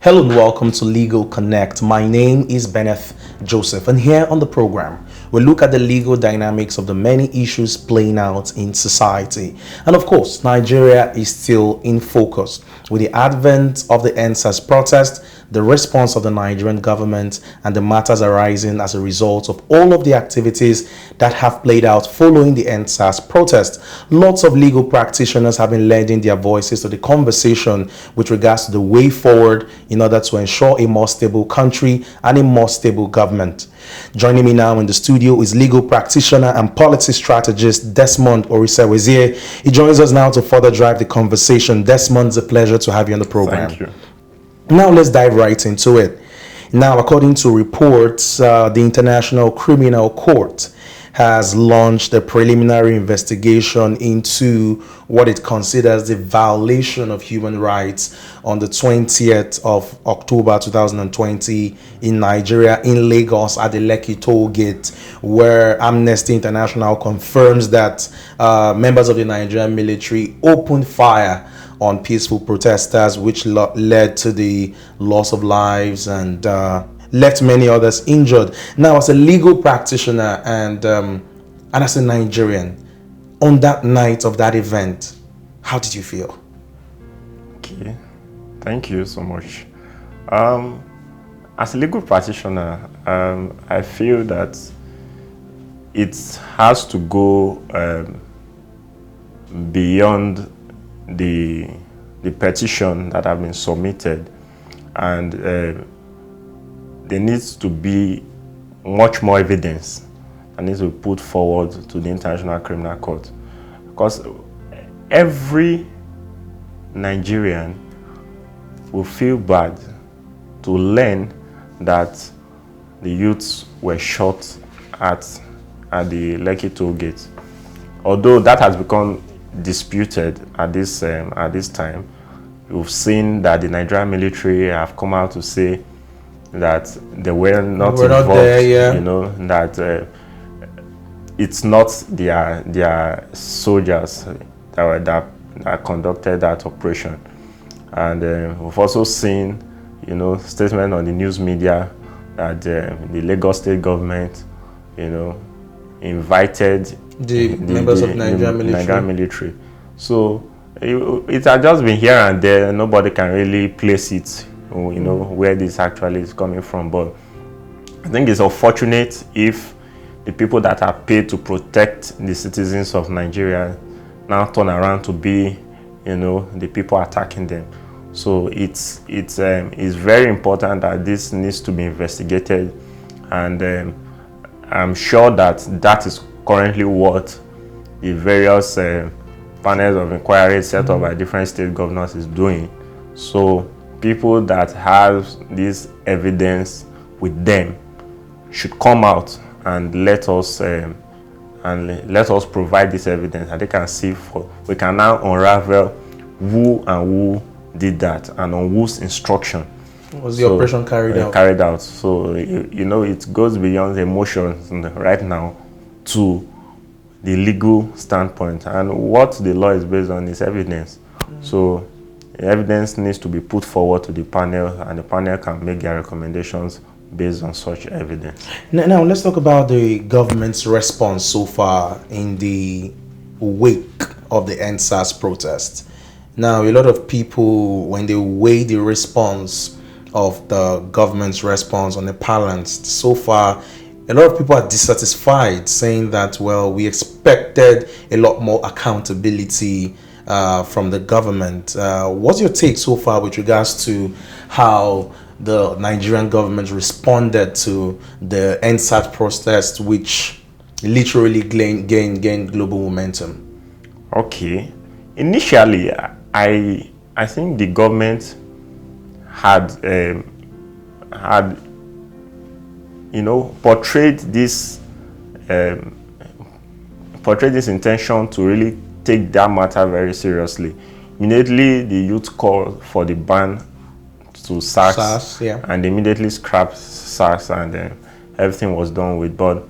Hello and welcome to Legal Connect. My name is Beneth Joseph, and here on the program, we look at the legal dynamics of the many issues playing out in society. And of course, Nigeria is still in focus with the advent of the Is SARS protest, the response of the Nigerian government, and the matters arising as a result of all of the activities that have played out following the Is SARS protest. Lots of legal practitioners have been lending their voices to the conversation with regards to the way forward in order to ensure a more stable country and a more stable government. Joining me now in the studio is legal practitioner and policy strategist Desmond Orisewezie. He joins us now to further drive the conversation. Desmond, it's a pleasure to have you on the program. Thank you. Now let's dive right into it. Now, according to reports, the International Criminal Court has launched a preliminary investigation into what it considers the violation of human rights on the 20th of October 2020 in Nigeria, in Lagos at the Lekki toll gate, where Amnesty International confirms that members of the Nigerian military opened fire on peaceful protesters, which led to the loss of lives and left many others injured. Now, as a legal practitioner and as a Nigerian, on that night of that event, how did you feel? Okay, thank you so much. As a legal practitioner, I feel that it has to go beyond the petition that have been submitted, and there needs to be much more evidence that needs to be put forward to the International Criminal Court, because every Nigerian will feel bad to learn that the youths were shot at the Lekki toll gate. Although that has become disputed at this time, we've seen that the Nigerian military have come out to say that they were not involved. There, yeah. You know, that it's not their soldiers that conducted that operation. And we've also seen, you know, statement on the news media that the Lagos state government, you know, invited the members of Nigerian military. So it has just been here and there. Nobody can really place it, you know, where this actually is coming from. But I think it's unfortunate if the people that are paid to protect the citizens of Nigeria now turn around to be, you know, the people attacking them. So it's very important that this needs to be investigated, and I'm sure that is currently what the various panels of inquiry set up by different state governors is doing. So people that have this evidence with them should come out and let us provide this evidence, and they can see. We can now unravel who did that and on whose instruction was the operation carried out. So you know, it goes beyond emotions right now to the legal standpoint, and what the law is based on is evidence. So evidence needs to be put forward to the panel, and the panel can make their recommendations based on such evidence. Now let's talk about the government's response so far in the wake of the Is SARS protest. Now, a lot of people, when they weigh the response of the government's response on the balance so far, a lot of people are dissatisfied, saying that, well, we expected a lot more accountability from the government. What's your take so far with regards to how the Nigerian government responded to the Is SARS protest, which literally gained global momentum? Okay. Initially, I think the government had you know, portrayed this intention to really take that matter very seriously. Immediately, the youth called for the ban to SARS, yeah, and immediately scrapped SARS, and everything was done with. But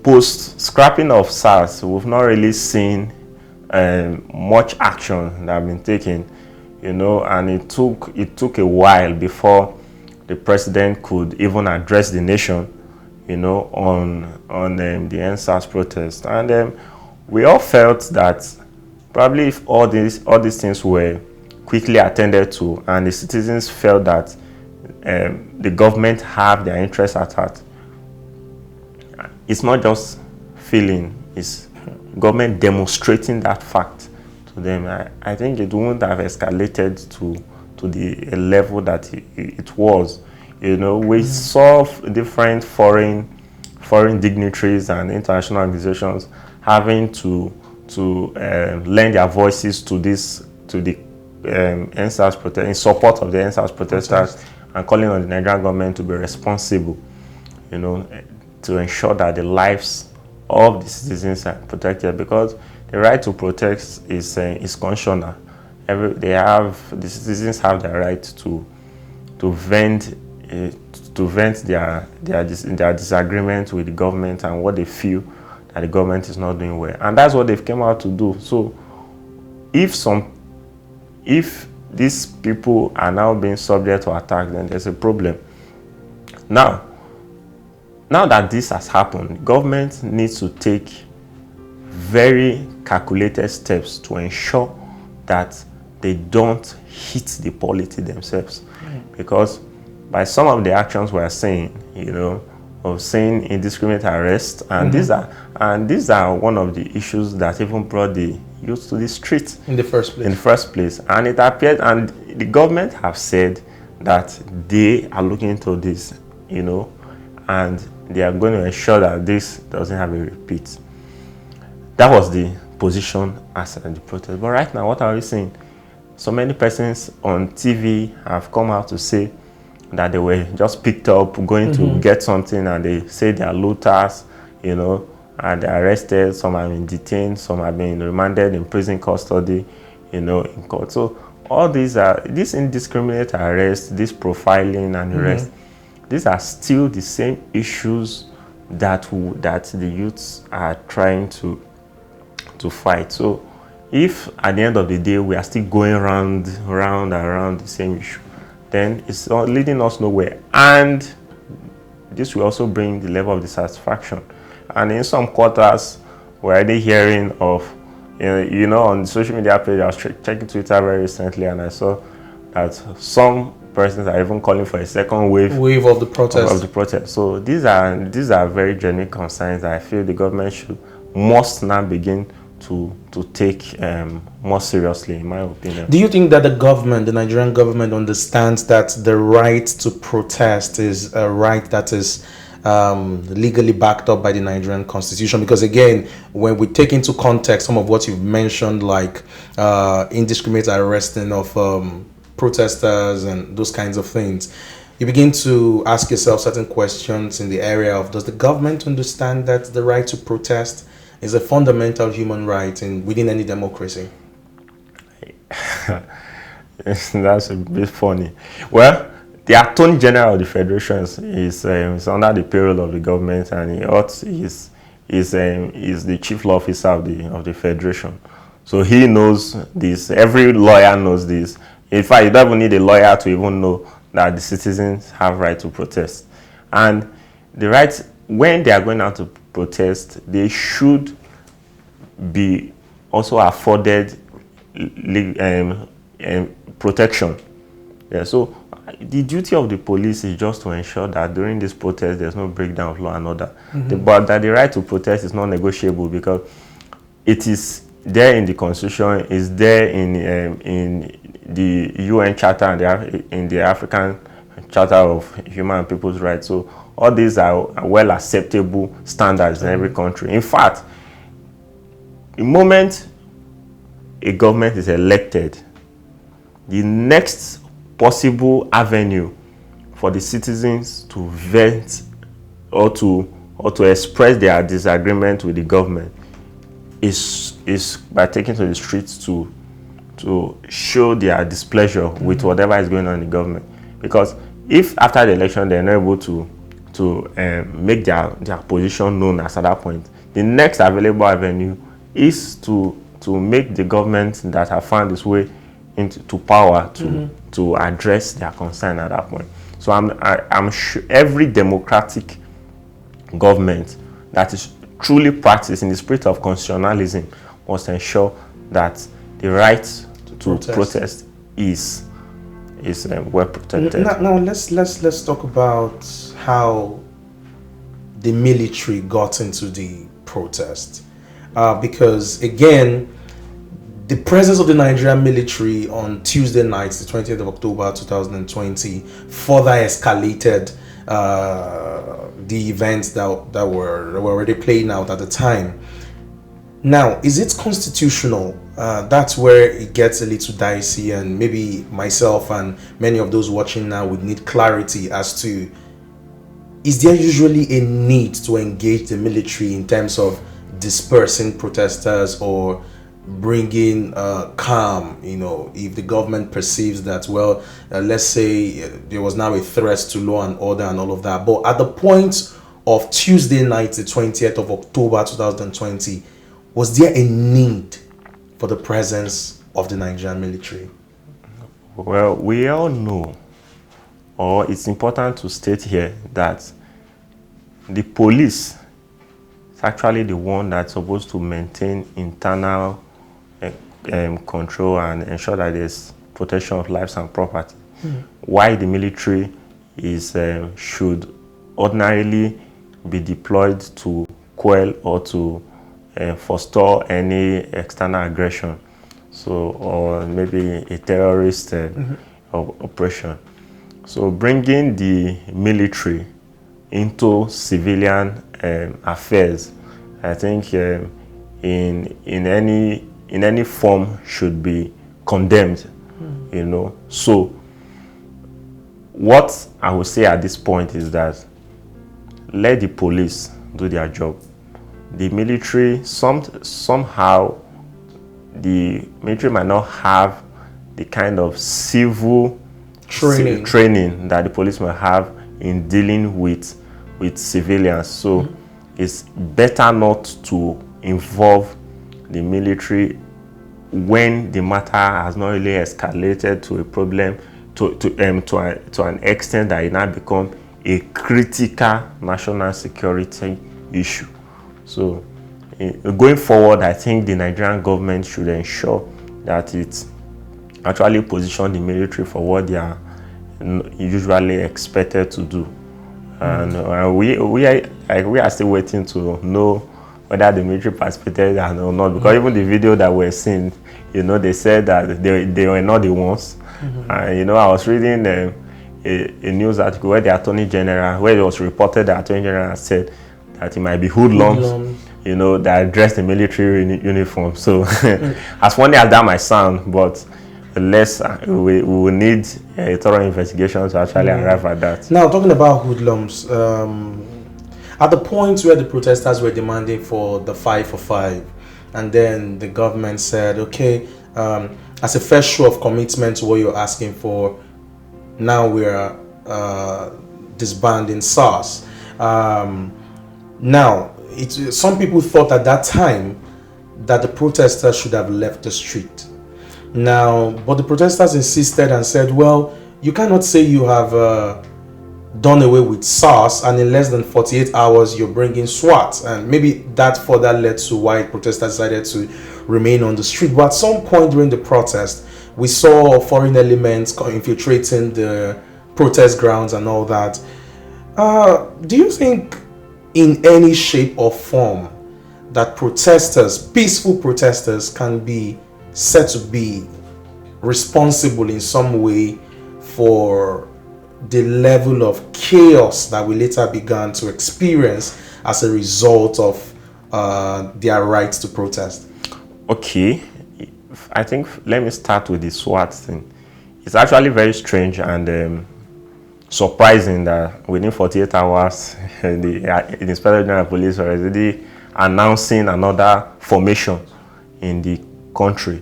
post scrapping of SARS, we've not really seen much action that have been taken. and it took a while before the president could even address the nation, on the End SARS protest. And we all felt that probably if all these things were quickly attended to, and the citizens felt that the government have their interests at heart, it's not just feeling, it's government demonstrating that fact to them. I think it wouldn't have escalated to the level that it was. We saw different foreign dignitaries and international organizations having to lend their voices to the End SARS protest, in support of the End SARS protesters, and calling on the Nigerian government to be responsible, to ensure that the lives of the citizens are protected, because the right to protest is constitutional. The citizens have the right to vent their disagreement with the government and what they feel that the government is not doing well, and that's what they've come out to do. So if these people are now being subject to attack, then there's a problem. Now that this has happened, government needs to take very calculated steps to ensure that they don't hit the polity themselves. Because by some of the actions we are seeing, of saying indiscriminate arrest, and these are one of the issues that even brought the youth to the street in the first place. And it appeared, and the government have said that they are looking into this, and they are going to ensure that this doesn't have a repeat. That was the position as the protest. But right now, what are we seeing? So many persons on TV have come out to say that they were just picked up going to get something, and they say they are looters, and they're arrested. Some have been detained, some have been remanded in prison custody, in court. So all these indiscriminate arrests, this profiling and arrest, these are still the same issues that the youths are trying to fight. So if at the end of the day we are still going round and round the same issue, then it's not leading us nowhere, and this will also bring the level of dissatisfaction. And in some quarters, we're already hearing of, on the social media page, I was checking Twitter very recently, and I saw that some persons are even calling for a second wave of the protest. So these are very genuine concerns that I feel the government must now begin to take more seriously, in my opinion. Do you think that the Nigerian government, understands that the right to protest is a right that is legally backed up by the Nigerian constitution? Because again, when we take into context some of what you've mentioned, like indiscriminate arresting of protesters and those kinds of things, you begin to ask yourself certain questions in the area of, does the government understand that the right to protest is a fundamental human right within any democracy? That's a bit funny. Well, the Attorney General of the Federation is under the payroll of the government, and he is the chief law officer of the Federation. So he knows this. Every lawyer knows this. In fact, you don't even need a lawyer to even know that the citizens have right to protest. And the right, when they are going out to protest, they should be also afforded protection. Yeah, so the duty of the police is just to ensure that during this protest there's no breakdown of law and order. But that the right to protest is not negotiable, because it is there in the Constitution, is there in the UN Charter and in the African Charter of Human and People's Rights. So all these are well acceptable standards in every country. In fact, the moment a government is elected, the next possible avenue for the citizens to vent or to express their disagreement with the government is by taking to the streets to show their displeasure with whatever is going on in the government. Because if after the election they're not able to make their position known as at that point, the next available avenue is to make the government that have found its way into power to address their concern at that point. So I'm sure every democratic government that is truly practiced in the spirit of constitutionalism must ensure that the right to protest is well protected. Now let's talk about how the military got into the protest, because again, the presence of the Nigerian military on Tuesday night, the 20th of October 2020, further escalated the events that were already playing out at the time. Now, is it constitutional? That's where it gets a little dicey, and maybe myself and many of those watching now would need clarity as to, is there usually a need to engage the military in terms of dispersing protesters or bringing calm, if the government perceives that, well, let's say there was now a threat to law and order and all of that. But at the point of Tuesday night, the 20th of October 2020, was there a need for the presence of the Nigerian military? Well, we all know, or it's important to state here, that the police is actually the one that's supposed to maintain internal control and ensure that there's protection of lives and property. Why the military is should ordinarily be deployed to quell or to forestall any external aggression, or maybe a terrorist operation. So bringing the military into civilian affairs, I think in any form should be condemned. So what I would say at this point is that let the police do their job. The military, somehow the military might not have the kind of civil training that the police might have in dealing with civilians. So it's better not to involve the military when the matter has not really escalated to a problem to an extent that it now become a critical national security issue. So going forward, I think the Nigerian government should ensure that it actually position the military for what they are usually expected to do. And we are still waiting to know whether the military participated or not, because even the video that we're seeing, they said that they were not the ones. And I was reading a news article where the Attorney General, where it was reported that the Attorney General said that it might be hoodlums, that dress the military uniform. So as funny as that might sound, but unless we will need a thorough investigation to actually arrive at that. Now, talking about hoodlums, at the point where the protesters were demanding for the 5 for 5, and then the government said, okay, as a first show of commitment to what you're asking for, now we're disbanding SARS. Now, some people thought at that time that the protesters should have left the street. Now, but the protesters insisted and said, well, you cannot say you have done away with SARS and in less than 48 hours you're bringing SWAT. And maybe that further led to why protesters decided to remain on the street. But at some point during the protest, we saw foreign elements infiltrating the protest grounds and all that. Do you think in any shape or form that protesters, peaceful protesters, can be said to be responsible in some way for the level of chaos that we later began to experience as a result of their rights to protest? Okay, I think let me start with the SWAT thing. It's actually very strange and surprising that within 48 hours the Inspector General of Police are already announcing another formation in the country,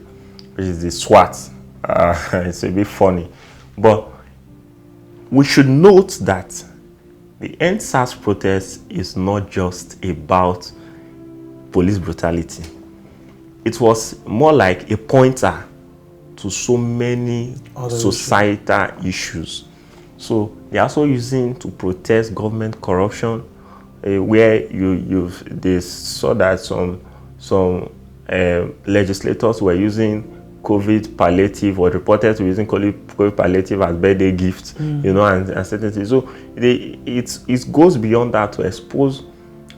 which is the SWAT. It's a bit funny, but we should note that the End SARS protest is not just about police brutality. It was more like a pointer to so many societal issues. So they're also using to protest government corruption, where they saw that some legislators were using COVID palliative, or reported to using COVID palliative as birthday gifts, you know, and certain things. So it goes beyond that to expose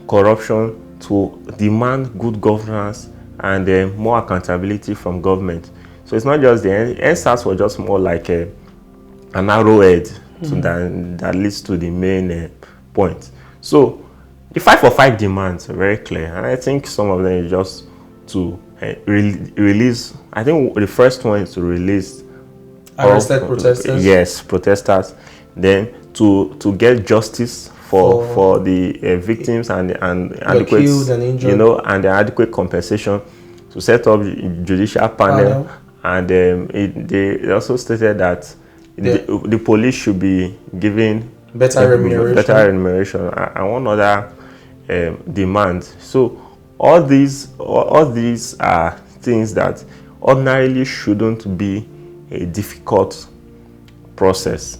corruption, to demand good governance and more accountability from government. So it's not just the SARS was just more like an arrowhead that leads to the main point. So the 5 for 5 demands are very clear, and I think some of them is just to release. I think the first one is to release arrested protesters. Yes, protesters. Then to get justice for the victims and adequate, killed and injured, you know, and the adequate compensation. To set up judicial panel. And they also stated that the police should be given better remuneration and one other demand. So all these are things that ordinarily shouldn't be a difficult process,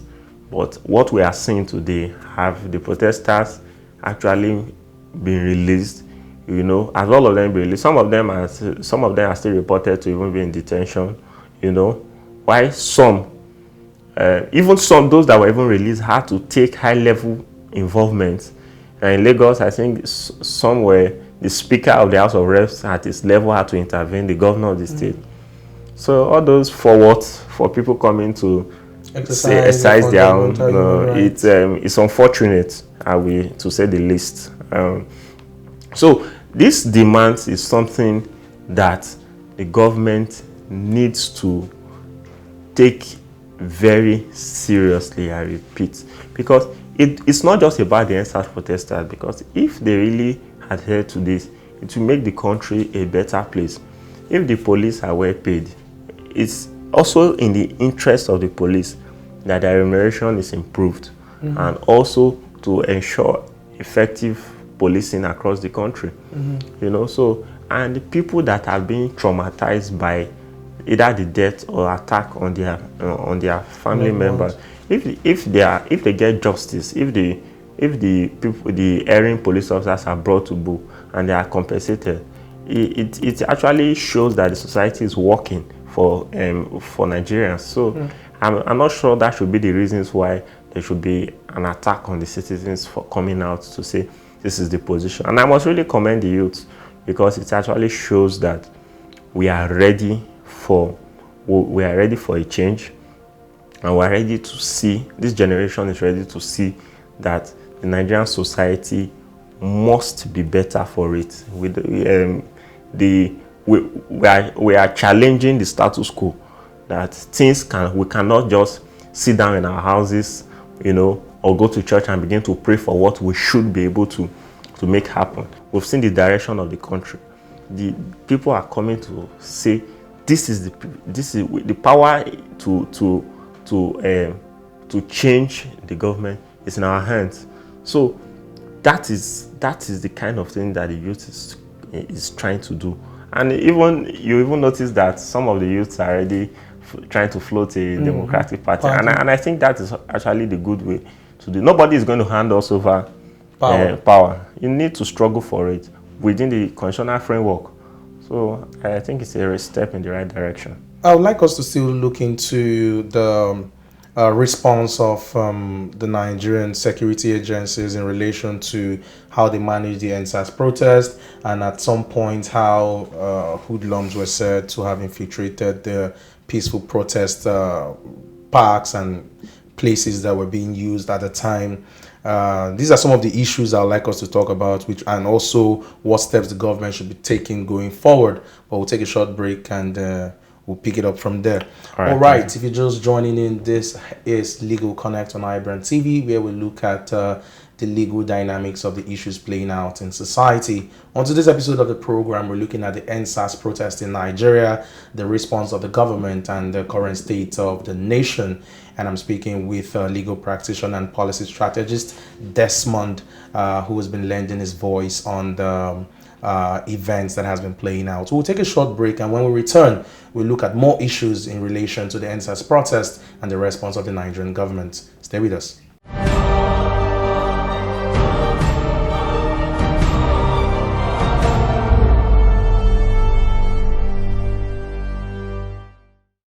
but what we are seeing today, have the protesters actually been released? You know, as all of them be released, some of them are still reported to even be in detention. You know, why some, even some, those that were even released had to take high-level involvement. And in Lagos, I think some were, the Speaker of the House of Reps at his level had to intervene, the governor of the state. So all those for people coming to exercise their own, it's unfortunate, to say the least. So this demand is something that the government needs to take very seriously, I repeat, because it's not just about the SARS protesters, because if they really adhere to this, it will make the country a better place. If the police are well paid, it's also in the interest of the police that their remuneration is improved, and also to ensure effective policing across the country. You know, so, and the people that are being traumatized by either the death or attack on their family members, if they get justice, if the erring police officers are brought to book and they are compensated, it actually shows that the society is working for Nigerians. So I'm not sure that should be the reasons why there should be an attack on the citizens for coming out to say this is the position. And I must really commend the youth, because it actually shows that we are ready for a change, and we are ready to see, this generation is ready to see that the Nigerian society must be better for it. We are challenging the status quo, that we cannot just sit down in our houses, you know, or go to church and begin to pray for what we should be able to make happen. We've seen the direction of the country. The people are coming to say this is the power to change the government is in our hands. So that is the kind of thing that the youth is trying to do. And you even notice that some of the youths are already trying to float a democratic party. And I think that is actually the good way to do. Nobody is going to hand us over power. You need to struggle for it within the constitutional framework. So I think it's a step in the right direction. I would like us to still look into the response of the Nigerian security agencies in relation to how they managed the SARS protest, and at some point how hoodlums were said to have infiltrated the peaceful protest parks and places that were being used at the time. These are some of the issues I would like us to talk about, and also what steps the government should be taking going forward. But we'll take a short break and we'll pick it up from there. All right. If you're just joining in, this is Legal Connect on iBrandTV, where we look at the legal dynamics of the issues playing out in society. On today's episode of the program, we're looking at the End SARS protest in Nigeria, the response of the government, and the current state of the nation. And I'm speaking with legal practitioner and policy strategist Desmond, who has been lending his voice on the events that has been playing out. We'll take a short break, and when we return, we'll look at more issues in relation to the End SARS protest and the response of the Nigerian government. Stay with us.